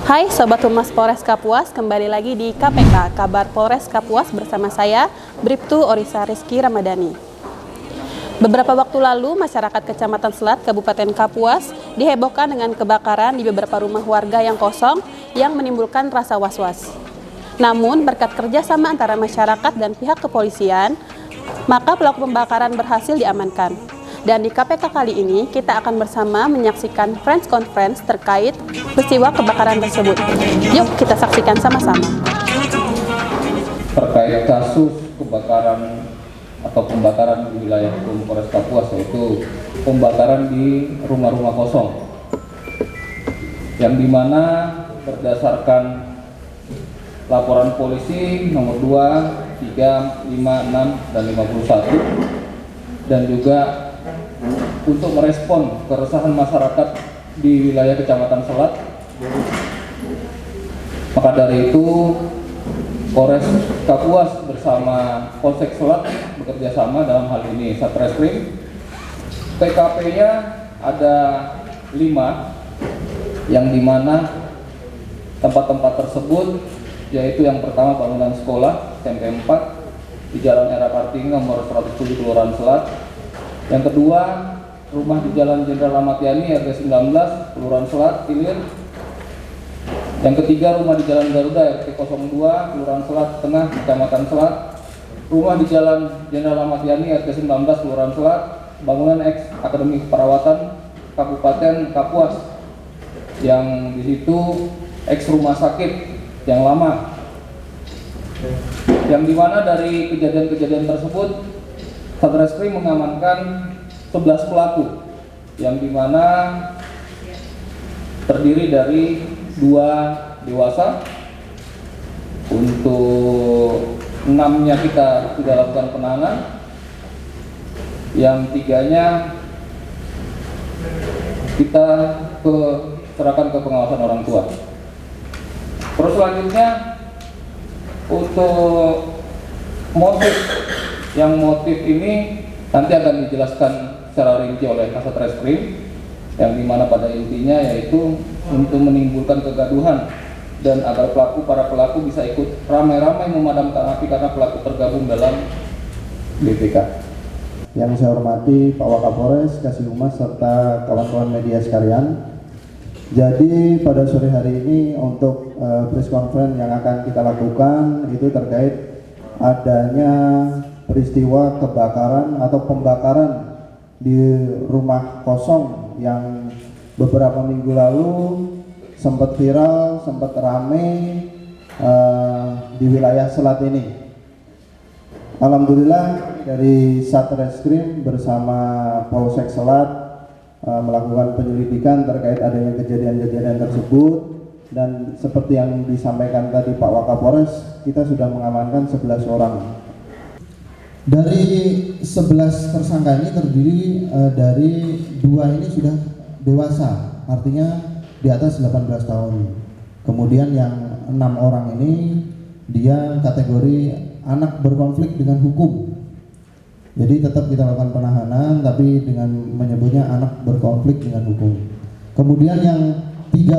Hai Sobat Humas Polres Kapuas, kembali lagi di KPK, Kabar Polres Kapuas bersama saya, Bribtu Orisa Rizky Ramadhani. Beberapa waktu lalu, masyarakat Kecamatan Selat, Kabupaten Kapuas dihebohkan dengan kebakaran di beberapa rumah warga yang kosong yang menimbulkan rasa was-was. Namun, berkat kerjasama antara masyarakat dan pihak kepolisian, maka pelaku pembakaran berhasil diamankan. Dan di KPK kali ini, kita akan bersama menyaksikan press conference terkait peristiwa kebakaran tersebut. Yuk kita saksikan sama-sama. Terkait kasus kebakaran atau pembakaran di wilayah hukum Polres Kapuas, yaitu pembakaran di rumah-rumah kosong, yang dimana berdasarkan laporan polisi nomor 2, 3, 5, 6, dan 51, dan juga untuk merespon keresahan masyarakat di wilayah Kecamatan Selat, maka dari itu Polres Kapuas bersama Polsek Selat bekerja sama dalam hal ini Satreskrim. TKP-nya ada 5, yang dimana tempat-tempat tersebut yaitu yang pertama bangunan sekolah SMP 4 di Jalan Era Kartini nomor 107 Kelurahan Selat. Yang kedua, rumah di Jalan Jenderal Ahmad Yani RT 19 Kelurahan Selat Ilir. Yang ketiga, rumah di Jalan Garuda RT 02 Kelurahan Selat Tengah Kecamatan Selat. Rumah di Jalan Jenderal Ahmad Yani RT 19 Kelurahan Selat, bangunan ex Akademi Keperawatan Kabupaten Kapuas, yang di situ ex rumah sakit yang lama. Yang dimana dari kejadian-kejadian tersebut Satreskrim mengamankan 11 pelaku, yang dimana terdiri dari 2 dewasa. Untuk 6-nya kita sudah lakukan penahanan, yang 3-nya kita serahkan ke pengawasan orang tua. Terus selanjutnya untuk motif ini nanti akan dijelaskan secara rinci oleh Kasat Reskrim, yang dimana pada intinya yaitu untuk menimbulkan kegaduhan dan agar para pelaku bisa ikut ramai-ramai memadamkan api karena pelaku tergabung dalam BPK. Yang saya hormati Pak Wakapolres, Kasih Humas, serta kawan-kawan media sekalian. Jadi pada sore hari ini untuk press conference yang akan kita lakukan itu terkait adanya peristiwa kebakaran atau pembakaran di rumah kosong yang beberapa minggu lalu sempat viral, sempat ramai di wilayah Selat ini. Alhamdulillah dari Satreskrim bersama Polsek Selat melakukan penyelidikan terkait adanya kejadian-kejadian tersebut, dan seperti yang disampaikan tadi Pak Wakapolres, kita sudah mengamankan 11 orang. Dari 11 tersangka ini terdiri dari 2 ini sudah dewasa, artinya di atas 18 tahun. Kemudian yang 6 orang ini dia kategori anak berkonflik dengan hukum. Jadi tetap kita lakukan penahanan, tapi dengan menyebutnya anak berkonflik dengan hukum. Kemudian yang 3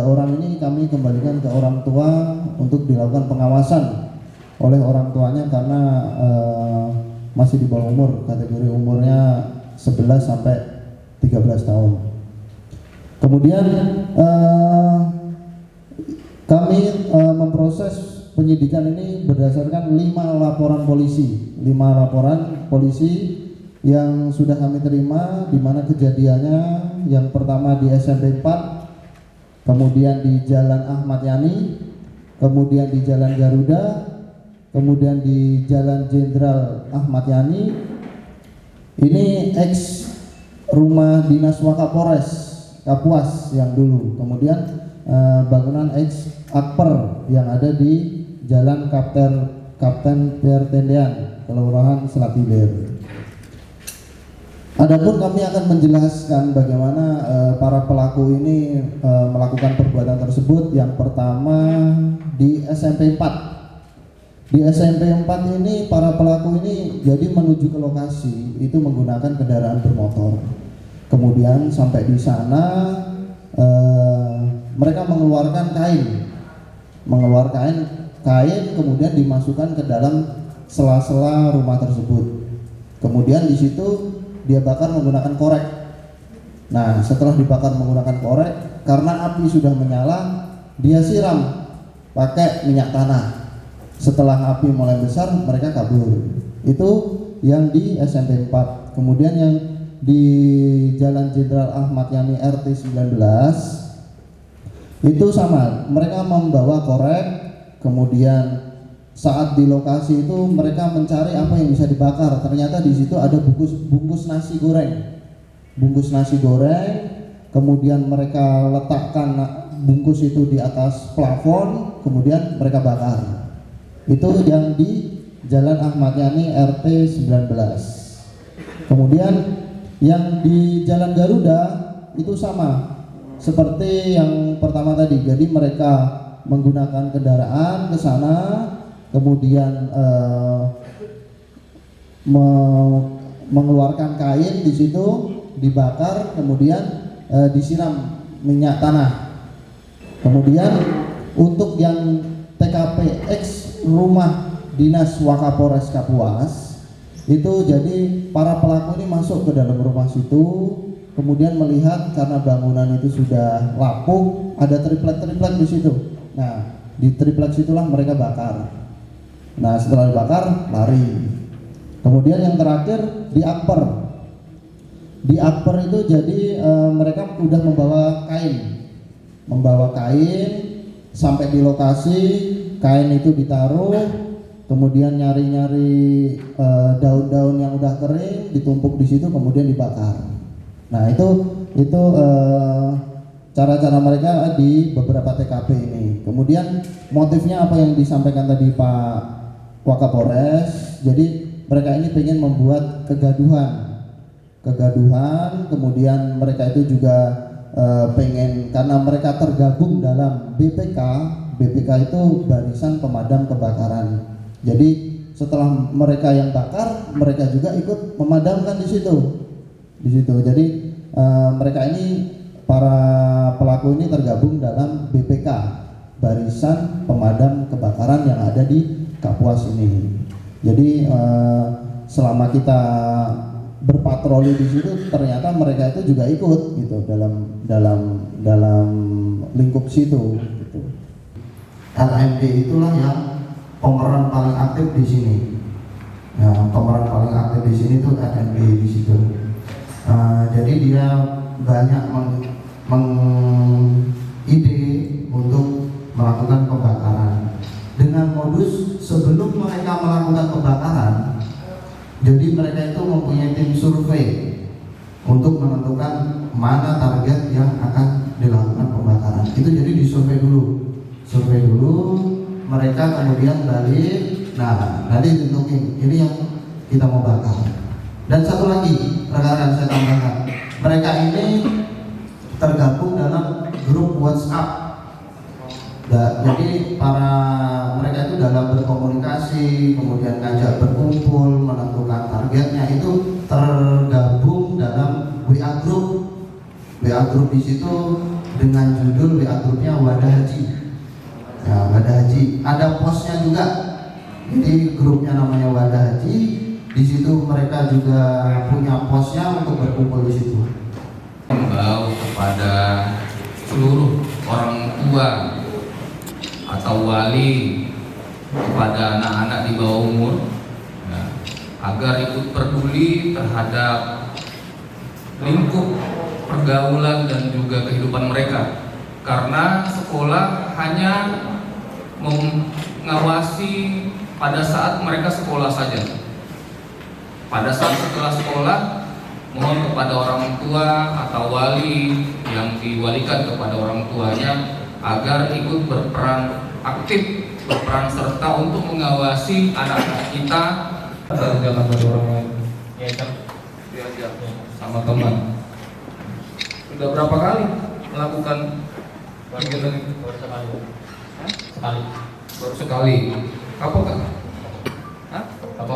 orang ini kami kembalikan ke orang tua untuk dilakukan pengawasan oleh orang tuanya karena masih di bawah umur, kategori umurnya 11 sampai 13 tahun. Kemudian kami memproses penyidikan ini berdasarkan 5 laporan polisi yang sudah kami terima, di mana kejadiannya yang pertama di SMP 4, kemudian di Jalan Ahmad Yani, kemudian di Jalan Garuda, kemudian di Jalan Jenderal Ahmad Yani. Ini ex rumah dinas Wakapolres Kapuas yang dulu. Kemudian bangunan ex Akper yang ada di Jalan Kapten Pertendean, Kelurahan Selat Ilir. Adapun kami akan menjelaskan bagaimana para pelaku ini melakukan perbuatan tersebut. Yang pertama di SMP 4. Di SMP 4 ini para pelaku ini jadi menuju ke lokasi itu menggunakan kendaraan bermotor. Kemudian sampai di sana mereka mengeluarkan kain kemudian dimasukkan ke dalam sela-sela rumah tersebut. Kemudian di situ dia bakar menggunakan korek. Nah, setelah dibakar menggunakan korek, karena api sudah menyala, dia siram pakai minyak tanah. Setelah api mulai besar, mereka kabur. Itu yang di SMP 4. Kemudian yang di Jalan Jenderal Ahmad Yani RT 19 itu sama, mereka membawa korek. Kemudian saat di lokasi itu mereka mencari apa yang bisa dibakar. Ternyata di situ ada bungkus nasi goreng. Kemudian mereka letakkan bungkus itu di atas plafon, kemudian mereka bakar. Itu yang di Jalan Ahmad Yani RT 19. Kemudian yang di Jalan Garuda itu sama seperti yang pertama tadi. Jadi mereka menggunakan kendaraan ke sana, kemudian mengeluarkan kain di situ, dibakar, kemudian disiram minyak tanah. Kemudian untuk yang TKP X rumah dinas Wakapolres Kapuas itu, jadi para pelaku ini masuk ke dalam rumah situ, kemudian melihat karena bangunan itu sudah lapuk, ada triplek di situ. Nah, di triplek situlah mereka bakar. Nah, setelah dibakar lari. Kemudian yang terakhir di Akper. Di Akper itu jadi mereka udah membawa kain sampai di lokasi, kain itu ditaruh, kemudian nyari-nyari daun-daun yang udah kering, ditumpuk di situ, kemudian dibakar. Nah, itu cara-cara mereka di beberapa TKP ini. Kemudian motifnya apa yang disampaikan tadi Pak Wakapolres, jadi mereka ini pengen membuat kegaduhan, kemudian mereka itu juga pengen, karena mereka tergabung dalam BPK itu Barisan Pemadam Kebakaran. Jadi setelah mereka yang bakar, mereka juga ikut memadamkan di situ. Jadi mereka ini, para pelaku ini tergabung dalam BPK, Barisan Pemadam Kebakaran yang ada di Kapuas ini. Jadi selama kita berpatroli di situ, ternyata mereka itu juga ikut gitu dalam lingkup situ. Gitu. LMD itulah yang pemeran paling aktif di sini. Ya, pemeran paling aktif di sini tuh LMD di situ. Jadi dia banyak mengide untuk melakukan pembakaran dengan modus sebelum mereka melakukan pembakaran. Jadi mereka itu mempunyai tim survei untuk menentukan mana target yang akan dilakukan pembakaran. Itu jadi disurvei dulu, mereka kemudian balik. Nah, nanti ditentuin ini yang kita mau bakar. Dan satu lagi rekan-rekan saya tambahkan, mereka ini tergabung dalam grup WhatsApp. Jadi mereka itu dalam berkomunikasi, kemudian ngajak berkumpul, menentukan targetnya, itu tergabung dalam WA group. WA group di situ dengan judul WA grupnya Wadah Haji. Ya, Wadah Haji. Ada posnya juga. Jadi grupnya namanya Wadah Haji. Di situ mereka juga punya posnya untuk berkumpul di situ. Himbau kepada seluruh orang tua atau wali kepada anak-anak di bawah umur ya, agar ikut peduli terhadap lingkup pergaulan dan juga kehidupan mereka, karena sekolah hanya mengawasi pada saat mereka sekolah saja. Pada saat setelah sekolah, mohon kepada orang tua atau wali yang diwalikan kepada orang tuanya agar ikut berperan aktif, berperan serta untuk mengawasi anak-anak kita. Jangan dari orang lain, diajak sama teman. Sudah berapa kali melakukan kegiatan itu? Baru sekali. Apa kan? Apa?